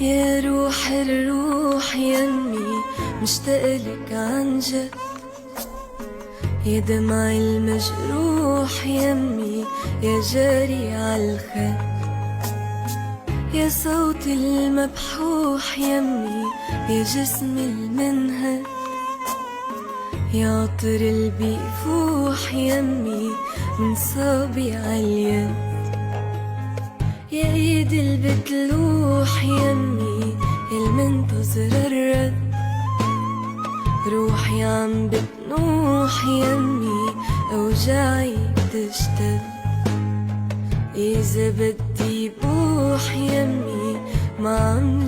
يا روح الروح يمي مشتاقلك عنجد، يا دمعي المجروح يمي يا جاري عالخد، يا صوتي المبحوح يمي يا جسمي المنهد، يا عطر البيفوح يمي من صابع اليد، يا ايدي البتلوح يمي المنتظر الرد، روحي عم بتنوح يمي اوجاعي بتشتد، إذا بدي بوح يمي ما عم